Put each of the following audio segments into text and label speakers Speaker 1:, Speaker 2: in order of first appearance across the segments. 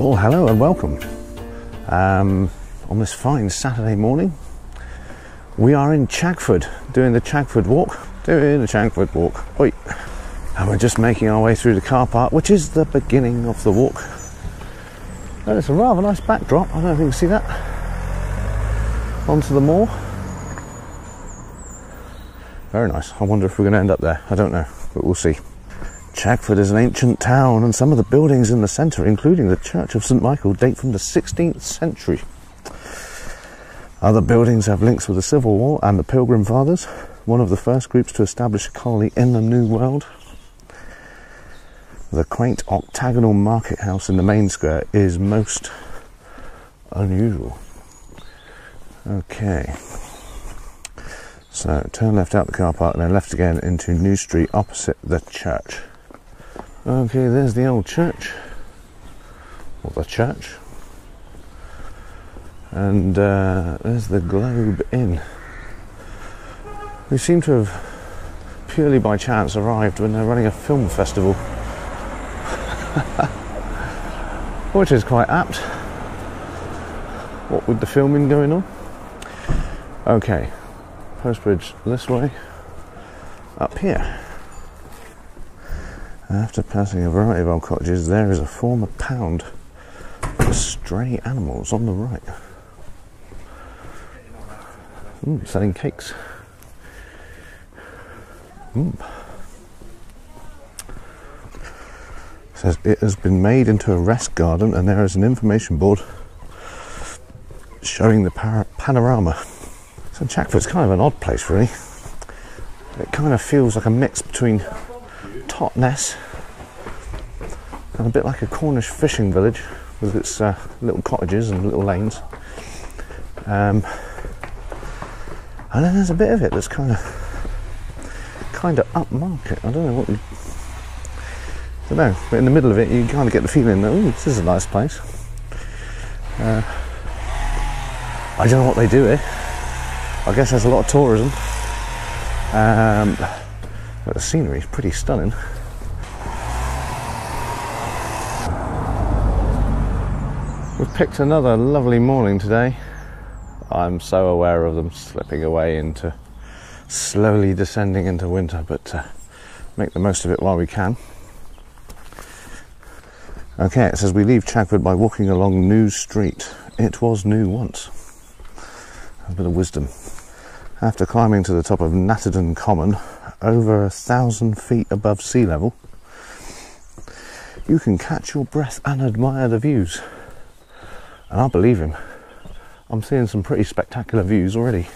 Speaker 1: Well, hello and welcome. On this fine Saturday morning, we are in Chagford, doing the Chagford walk. Oi. And we're just making our way through the car park, which is the beginning of the walk. And it's a rather nice backdrop. I don't know if you can see that. Onto the moor. Very nice. I wonder if we're going to end up there. I don't know, but we'll see. Chagford is an ancient town, and some of the buildings in the centre, including the Church of St Michael, date from the 16th century. Other buildings have links with the Civil War and the Pilgrim Fathers, one of the first groups to establish a colony in the New World. The quaint octagonal market house in the main square is most unusual. Okay. So, turn left out the car park and then left again into New Street opposite the church. Okay, there's the old church, or the church, and there's the Globe Inn. We seem to have, purely by chance, arrived when they're running a film festival, which is quite apt, what with the filming going on. Okay, Post Bridge this way, up here. After passing a variety of old cottages, there is a former pound for stray animals on the right. Selling cakes. Says it has been made into a rest garden, and there is an information board showing the panorama. So Chagford's kind of an odd place, really. It kind of feels like a mix between Totnes and a bit like a Cornish fishing village with its little cottages and little lanes, and then there's a bit of it that's kind of upmarket. I don't know what you, I don't know, but in the middle of it you kind of get the feeling that, oh, this is a nice place. I don't know what they do here. I guess there's a lot of tourism, but the scenery is pretty stunning. We've picked another lovely morning today. I'm so aware of them slipping away into, slowly descending into winter, but make the most of it while we can. Okay, it says we leave Chagford by walking along New Street. It was new once. A bit of wisdom. After climbing to the top of Natterden Common, over 1,000 feet above sea level, you can catch your breath and admire the views. And I believe him. I'm seeing some pretty spectacular views already.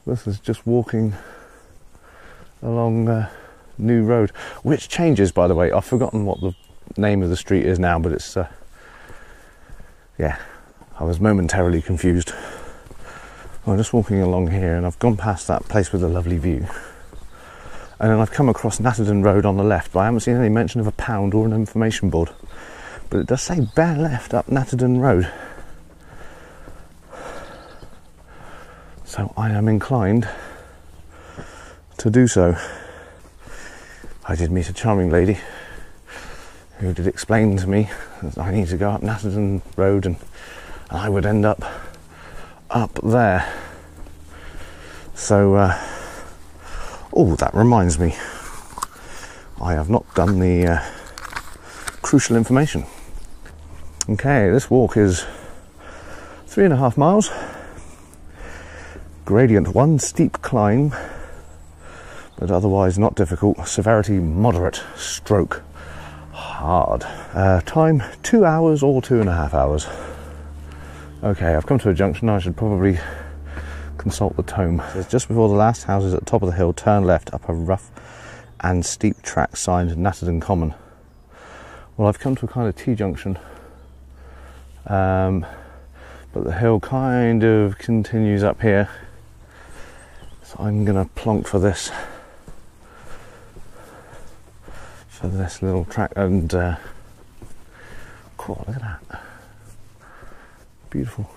Speaker 1: This is just walking along New Road, which changes, by the way. I've forgotten what the name of the street is now, but it's yeah, I was momentarily confused. I'm just walking along here, and I've gone past that place with a lovely view, and then I've come across Natterden Road on the left, but I haven't seen any mention of a pound or an information board. But it does say bear left up Natterden Road. So I am inclined to do so. I did meet a charming lady who did explain to me that I need to go up Natterden Road, and I would end up there. So, oh, that reminds me, I have not done the crucial information. Okay, this walk is 3.5 miles. Gradient 1, steep climb, but otherwise not difficult. Severity moderate, stroke hard. Time 2 hours or 2.5 hours. Okay, I've come to a junction. I should probably consult the tome. It's just before the last houses at the top of the hill, turn left up a rough and steep track signed Natterden Common. Well, I've come to a kind of T-junction, but the hill kind of continues up here, so I'm gonna plonk for this little track. And cool, look at that, beautiful.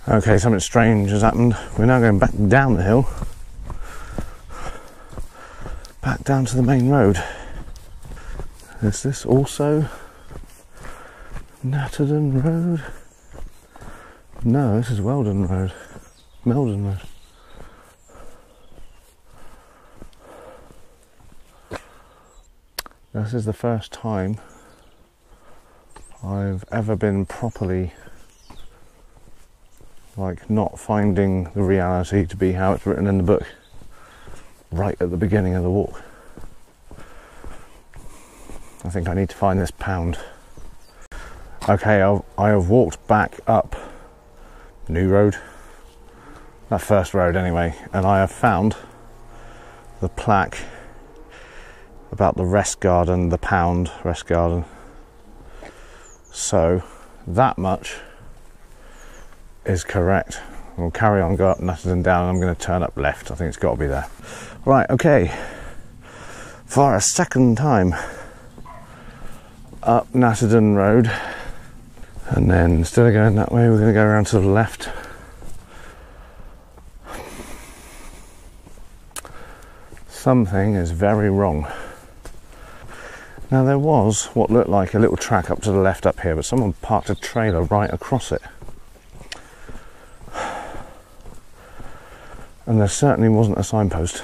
Speaker 1: Okay, something strange has happened. We're now going back down the hill back down to the main road. Is this also Natterden Road? No, this is Weldon Road. Meldon Road. This is the first time I've ever been properly, like, not finding the reality to be how it's written in the book right at the beginning of the walk. I think I need to find this pound. Okay, I have walked back up New Road, that first road anyway, and I have found the plaque about the rest garden, the pound rest garden. So that much is correct. We'll carry on, go up Natterden down, and I'm going to turn up left. I think it's got to be there. Right, okay. For a second time up Natterden Road, and then instead of going that way, we're going to go around to the left. Something is very wrong. Now, there was what looked like a little track up to the left up here, but someone parked a trailer right across it. And there certainly wasn't a signpost.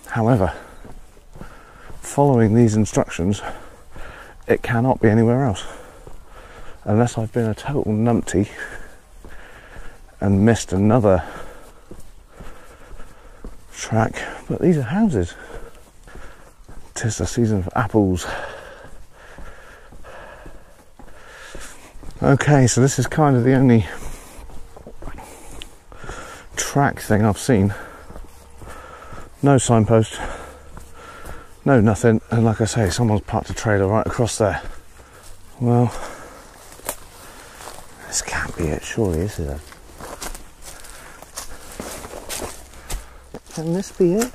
Speaker 1: However, following these instructions, it cannot be anywhere else. Unless I've been a total numpty and missed another track. But these are houses. 'Tis the season for apples. Okay, so this is kind of the only track thing I've seen. No signpost, no nothing, and like I say, someone's parked a trailer right across there. Well, this can't be it, surely. This is Can this be it?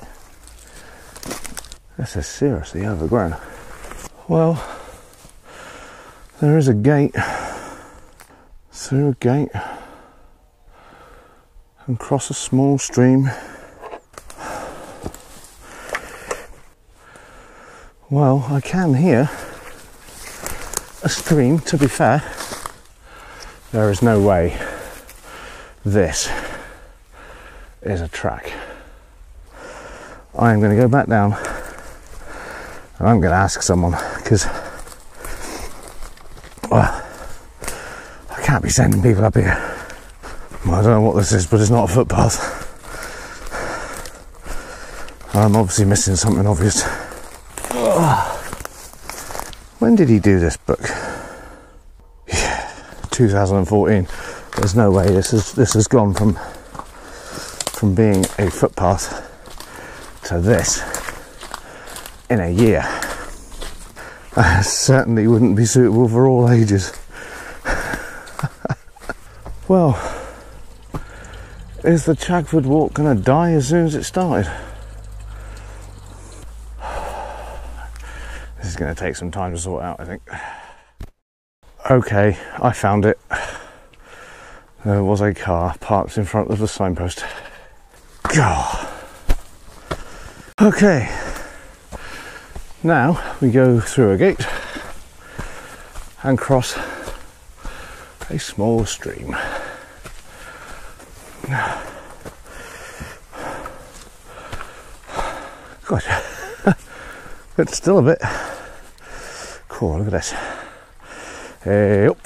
Speaker 1: This is seriously overgrown. Well, there is a gate. Through a gate and cross a small stream. Well, I can hear a stream, to be fair. There is no way this is a track. I am going to go back down and I'm going to ask someone, because I can't be sending people up here. Well, I don't know what this is, but it's not a footpath. I'm obviously missing something obvious. When did he do this book? Yeah, 2014. There's no way this has gone from being a footpath to this in a year. That certainly wouldn't be suitable for all ages. Well, is the Chagford walk going to die as soon as it started? This is going to take some time to sort out, I think. Okay, I found it. There was a car parked in front of the signpost. God. Okay, now we go through a gate and cross a small stream. God, it's still a bit cool. Look at this. Hey, up.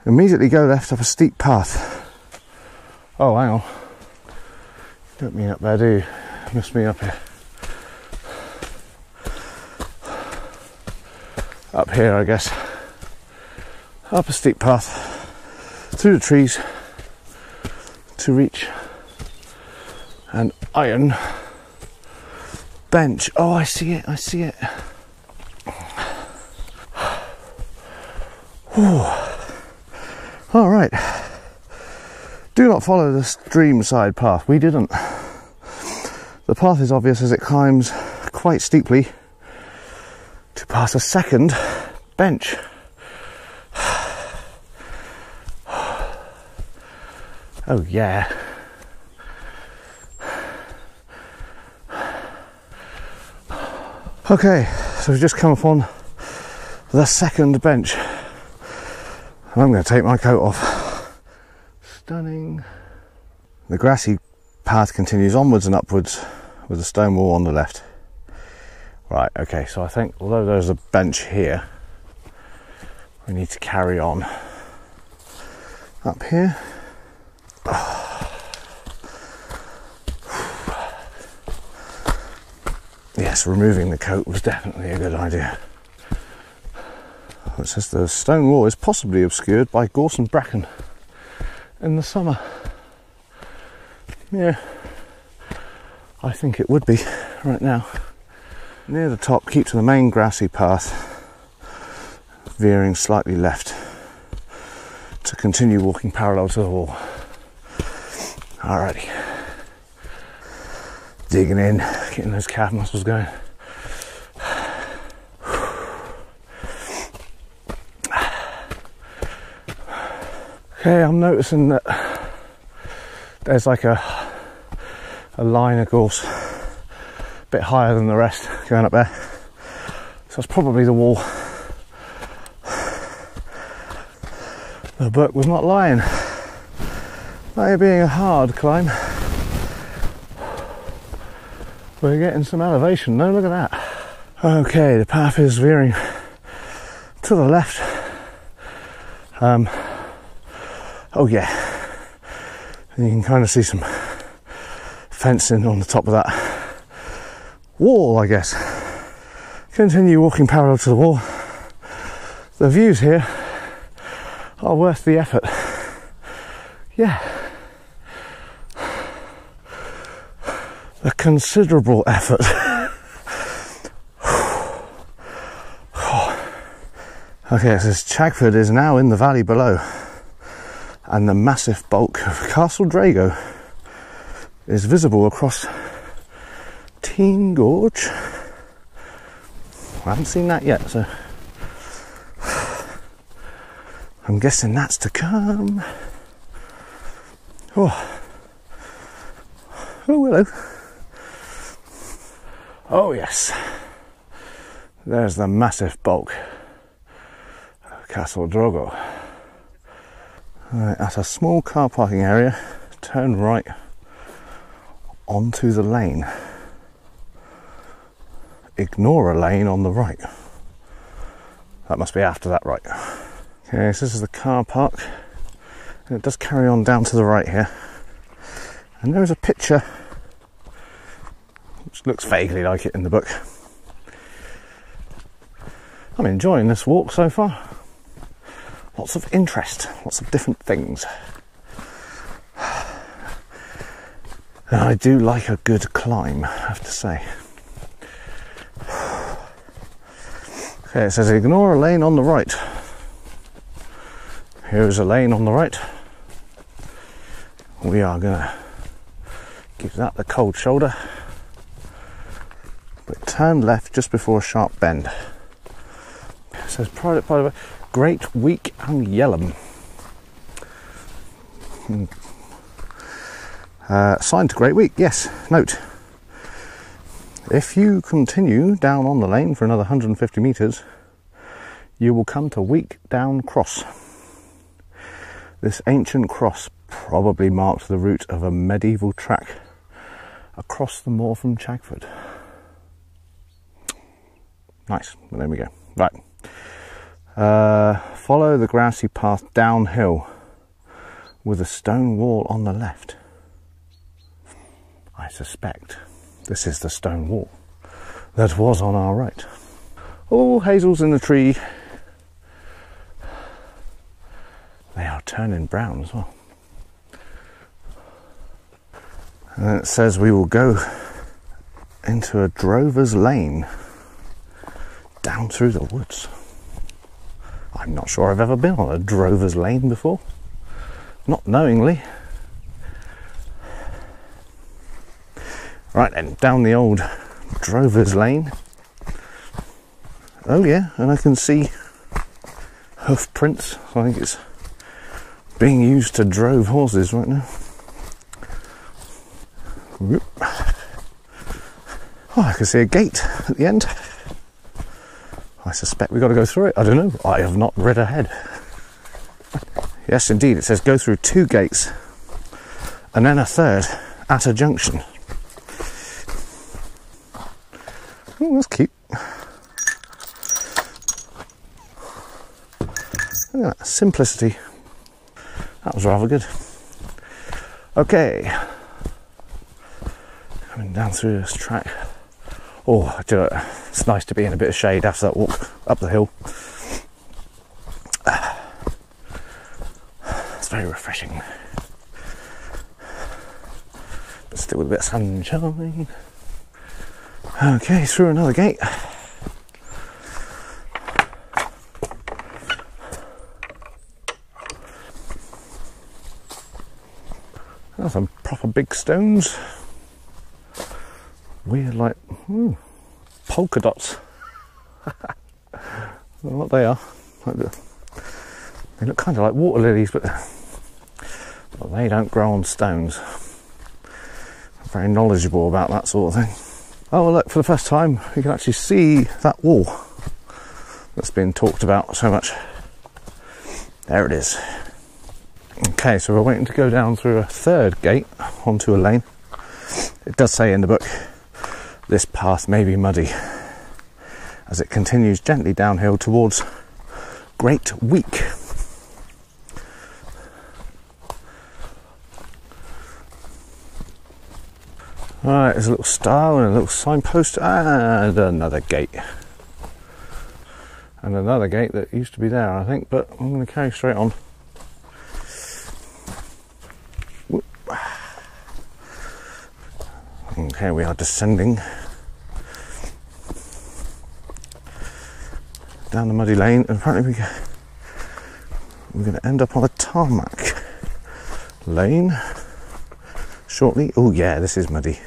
Speaker 1: Immediately go left up a steep path. Oh, hang on. Don't mean up there, do you? Must be up here. Up here, I guess. Up a steep path through the trees to reach an iron bench. Oh, I see it, I see it. All right. Do not follow the stream side path. We didn't. The path is obvious as it climbs quite steeply to pass a second bench. Oh yeah, Okay, so we've just come upon the second bench. And I'm going to take my coat off. Stunning. The grassy path continues onwards and upwards with a stone wall on the left. Right, okay, so I think although there's a bench here, we need to carry on up here. Yes, removing the coat was definitely a good idea. It says the stone wall is possibly obscured by gorse and bracken in the summer. Yeah, I think it would be right now. Near the top, keep to the main grassy path, veering slightly left to continue walking parallel to the wall. Alrighty. Digging in, getting those calf muscles going. Okay, I'm noticing that there's like a line of gorse a bit higher than the rest going up there. So it's probably the wall. The book was not lying. That being a hard climb. We're getting some elevation. No, look at that. Okay, the path is veering to the left. Oh yeah, and you can kind of see some fencing on the top of that wall, I guess. Continue walking parallel to the wall. The views here are worth the effort. Yeah. A considerable effort. Okay, it says Chagford is now in the valley below, and the massive bulk of Castle Drago is visible across Teen Gorge. I haven't seen that yet, so I'm guessing that's to come. Oh, hello. Oh yes, there's the massive bulk of Castle Drago. At a small car parking area, turn right onto the lane. Ignore a lane on the right. That must be after that right. Okay, so this is the car park. And it does carry on down to the right here. And there is a picture which looks vaguely like it in the book. I'm enjoying this walk so far. Lots of interest, lots of different things. And I do like a good climb, I have to say. Okay, it says ignore a lane on the right. Here's a lane on the right. We are gonna give that the cold shoulder, but turn left just before a sharp bend. It says private part of it. Great Week and Yellum. Signed to Great Week, yes. Note, if you continue down on the lane for another 150 metres, you will come to Week Down Cross. This ancient cross probably marked the route of a medieval track across the moor from Chagford. Nice, well, there we go. Right. Follow the grassy path downhill with a stone wall on the left. I suspect this is the stone wall that was on our right. Oh, hazels in the tree. They are turning brown as well. And then it says we will go into a drover's lane down through the woods. I'm not sure I've ever been on a drover's lane before. Not knowingly. Right then, down the old drover's lane. Oh yeah, and I can see hoof prints. I think it's being used to drove horses right now. Whoop. Oh, I can see a gate at the end. I suspect we've got to go through it. I don't know. I have not read ahead. Yes, indeed. It says go through 2 gates and then a 3rd at a junction. Oh, that's cute. Look at that simplicity. That was rather good. Okay. Coming down through this track. Oh, do you know, it's nice to be in a bit of shade after that walk up the hill. It's very refreshing. But still with a bit of sunshine. Okay, through another gate. There's some proper big stones. Weird, like polka dots. I don't know what they are. They look kind of like water lilies, but they don't grow on stones. I'm very knowledgeable about that sort of thing. Oh, well, look, for the first time, you can actually see that wall that's been talked about so much. There it is. Okay, so we're waiting to go down through a 3rd gate onto a lane. It does say in the book, this path may be muddy, as it continues gently downhill towards Great Week. Alright, there's a little star and a little signpost and another gate. And another gate that used to be there, I think, but I'm going to carry straight on. Okay, we are descending down the muddy lane, and apparently we're going to end up on a tarmac lane shortly. Oh yeah, this is muddy.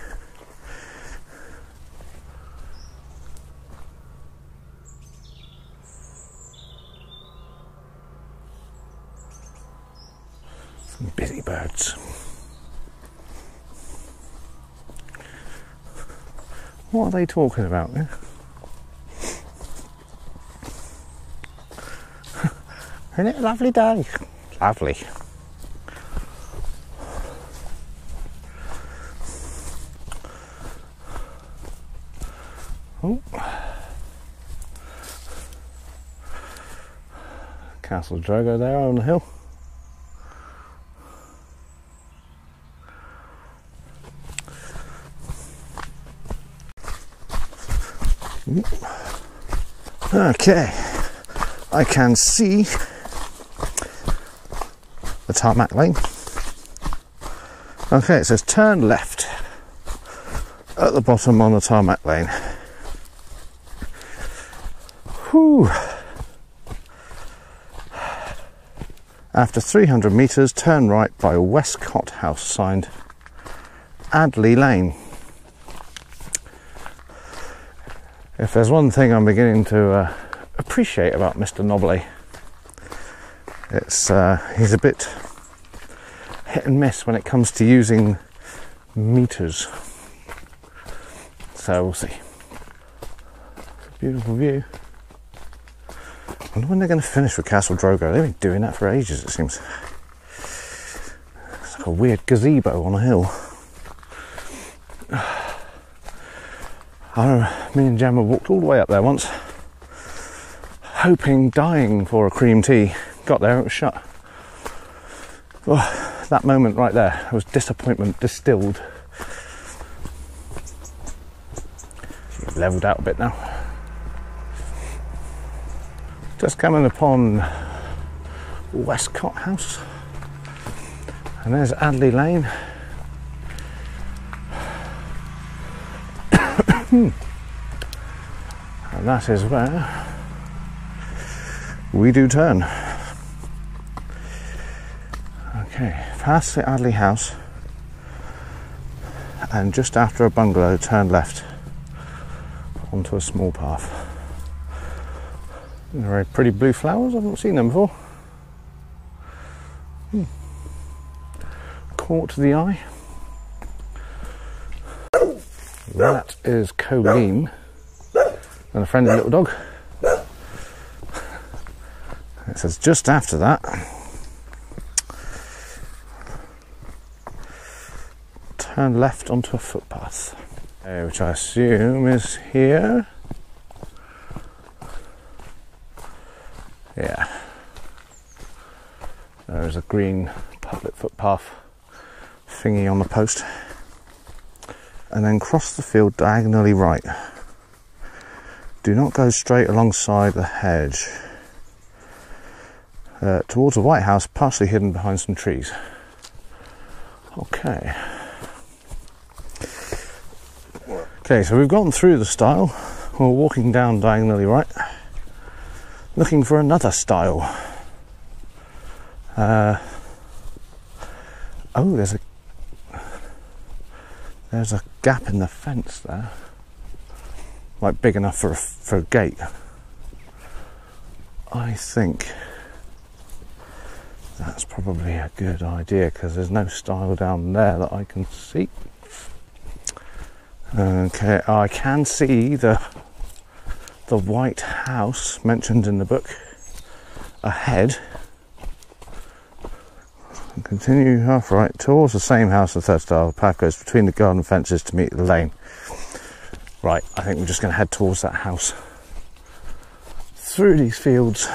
Speaker 1: Some busy birds. What are they talking about? Yeah? Isn't it a lovely day? Lovely. Oh. Castle Drogo there on the hill. Okay, I can see the tarmac lane. Okay, it says turn left at the bottom on the tarmac lane. Whew. After 300 metres, turn right by Westcott House, signed Adley Lane. If there's one thing I'm beginning to appreciate about Mr. Nobbley, it's he's a bit hit and miss when it comes to using meters. So we'll see. Beautiful view. I wonder when they're going to finish with Castle Drogo. They've been doing that for ages, it seems. It's like a weird gazebo on a hill. Me and Gemma walked all the way up there once, hoping, dying for a cream tea. Got there, it was shut. Oh, that moment right there was disappointment distilled. She's levelled out a bit now. Just coming upon Westcott House, and there's Adley Lane. And that is where we do turn. Okay, past the Adley house, and just after a bungalow, turn left onto a small path. Very pretty blue flowers, I've not seen them before. Caught the eye. That is Colleen and a friendly little dog. says just after that, turn left onto a footpath, which I assume is here. Yeah. There's a green public footpath thingy on the post. And then cross the field diagonally right. Do not go straight alongside the hedge. Towards a white house partially hidden behind some trees. Okay. Okay, so we've gotten through the stile. We're walking down diagonally right, looking for another stile. Oh, there's a gap in the fence there, like big enough for a gate. I think that's probably a good idea because there's no stile down there that I can see. Okay, I can see the white house mentioned in the book ahead. And continue half right towards the same house, the third stile. The path goes between the garden fences to meet the lane. Right, I think we're just going to head towards that house. Through these fields.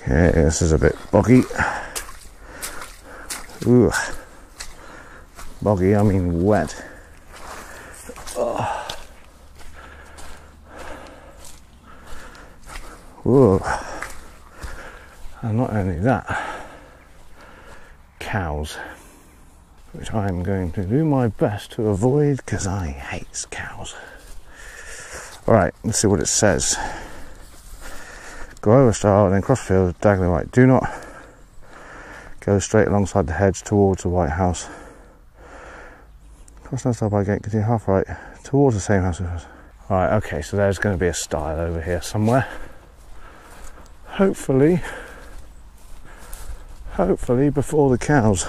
Speaker 1: Okay, this is a bit boggy. Ooh. Boggy, I mean wet. Oh. Ooh. And not only that, cows, which I'm going to do my best to avoid because I hate cows. Alright, let's see what it says. Go over stile and then cross field diagonally right. Do not go straight alongside the hedge towards the white house. Cross down stile by gate, continue half right towards the same house. Right, okay, so there's going to be a stile over here somewhere. Hopefully before the cows.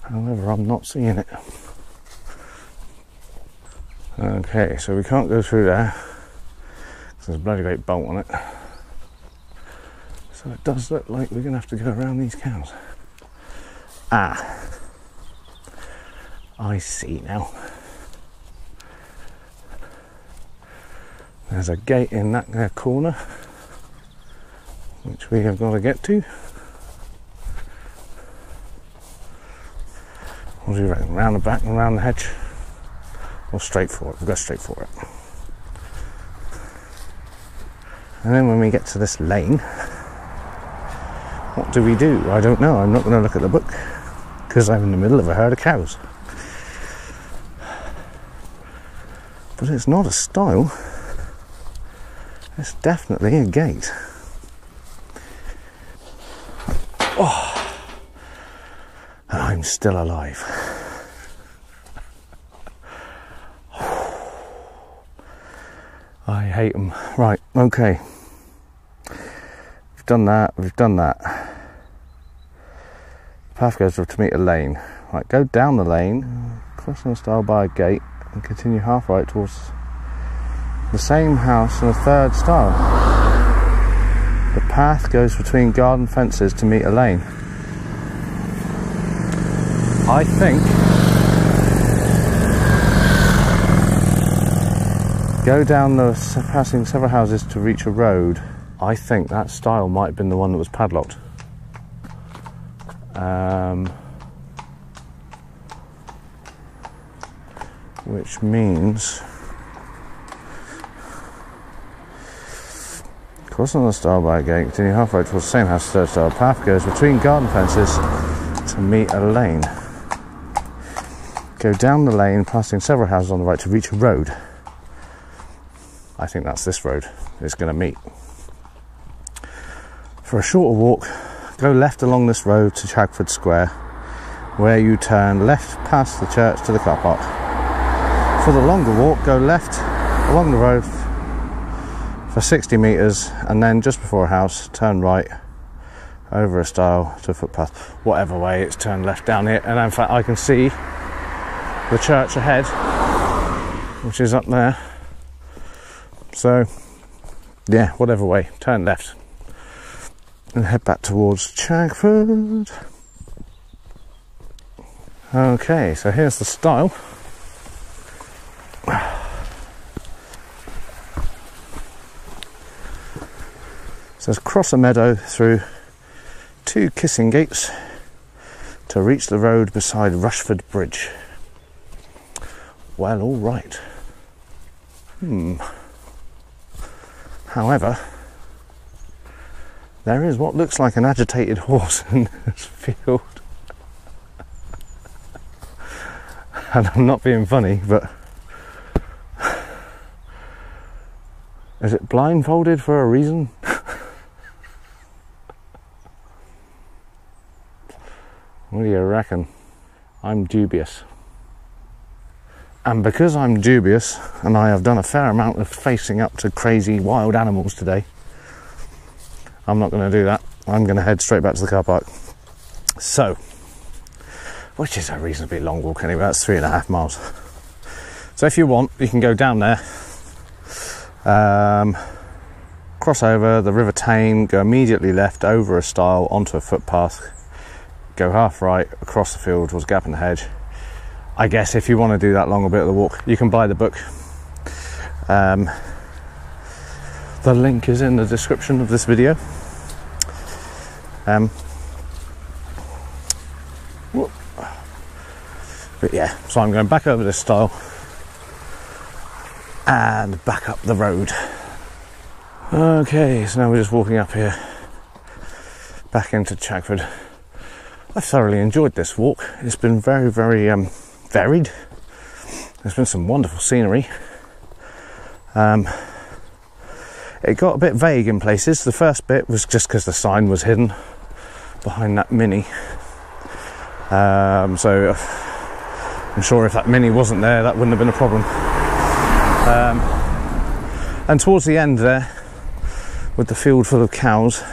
Speaker 1: However, I'm not seeing it. Okay, so we can't go through there because there's a bloody great bolt on it. So it does look like we're going to have to go around these cows. Ah, I see now. There's a gate in that corner, which we have got to get to. What do you reckon? Round the back and round the hedge? Or straight for it? We'll go straight for it. And then when we get to this lane, what do we do? I don't know. I'm not going to look at the book because I'm in the middle of a herd of cows. But it's not a stile. It's definitely a gate. Oh, and I'm still alive. I hate them. Right, okay. We've done that, we've done that. The path goes to meet a lane. Right, go down the lane, cross on the stile by a gate, and continue half right towards the same house and the third stile. The path goes between garden fences to meet a lane. I think go down passing several houses to reach a road. I think that stile might have been the one that was padlocked. Which means cross on the stile by a gate, continue half right towards the same house, third stile. Path goes between garden fences to meet a lane. Go down the lane, passing several houses on the right to reach a road. I think that's this road it's going to meet. For a shorter walk, go left along this road to Chagford Square, where you turn left past the church to the car park. For the longer walk, go left along the road for 60 metres and then just before a house, turn right over a stile to a footpath. Whatever way, it's turn left down here, and in fact I can see the church ahead. which is up there. So yeah, whatever way, turn left and head back towards Chagford. Okay, so here's the stile. It says cross a meadow through 2 kissing gates to reach the road beside Rushford Bridge. Well, all right. However, there is what looks like an agitated horse in this field. And I'm not being funny, but is it blindfolded for a reason? What do you reckon? I'm dubious. And because I'm dubious, and I have done a fair amount of facing up to crazy wild animals today, I'm not going to do that. I'm going to head straight back to the car park. So, which is a reasonably long walk anyway, that's 3.5 miles. So if you want, you can go down there, cross over the River Tame, go immediately left over a stile onto a footpath, go half right across the field towards Gap in the Hedge. I guess if you want to do that long a bit of the walk, you can buy the book. The link is in the description of this video. But yeah, so I'm going back over this stile and back up the road. Okay, so now we're just walking up here back into Chagford. I thoroughly enjoyed this walk. It's been very, very varied. There's been some wonderful scenery. It got a bit vague in places. The first bit was just because the sign was hidden behind that Mini. So I'm sure if that Mini wasn't there, that wouldn't have been a problem. And towards the end there, with the field full of cows,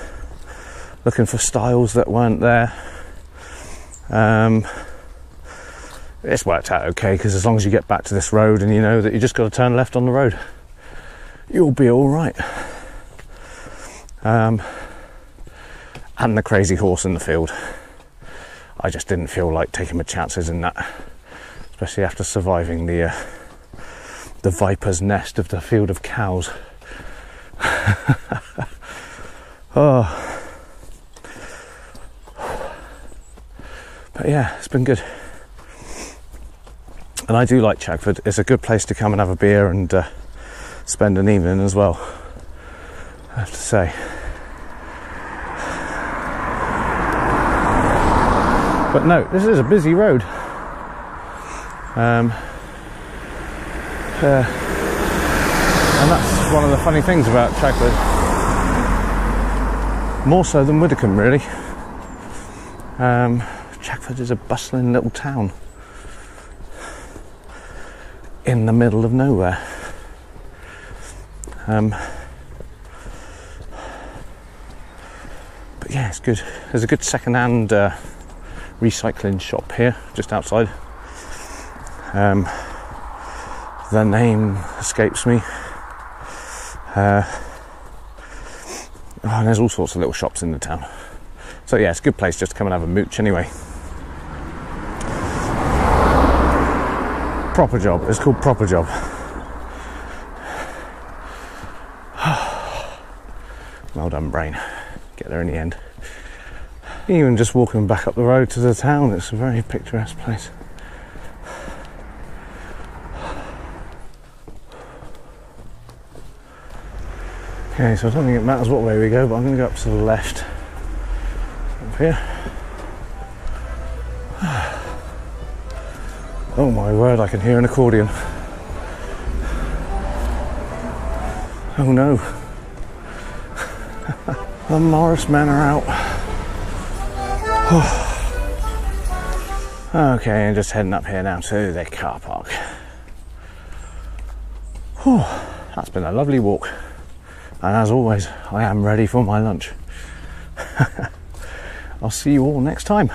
Speaker 1: looking for stiles that weren't there, it's worked out okay, because as long as you get back to this road and you know that you just got to turn left on the road, you'll be all right. And the crazy horse in the field, I just didn't feel like taking my chances in that, especially after surviving the viper's nest of the field of cows. Oh, but yeah, it's been good. And I do like Chagford. It's a good place to come and have a beer and spend an evening as well, I have to say. But no, this is a busy road. And that's one of the funny things about Chagford. More so than Widdicombe, really. Chagford is a bustling little town in the middle of nowhere. But yeah, it's good. There's a good second-hand recycling shop here, just outside. The name escapes me. And there's all sorts of little shops in the town. So yeah, it's a good place just to come and have a mooch anyway. Proper job. It's called Proper Job. Well done, brain. Get there in the end. Even just walking back up the road to the town, it's a very picturesque place. Okay, so I don't think it matters what way we go, but I'm going to go up to the left. Up here. Oh my word, I can hear an accordion. Oh no. The Morris men are out. Okay, and just heading up here now to the car park. That's been a lovely walk. And as always, I am ready for my lunch. I'll see you all next time.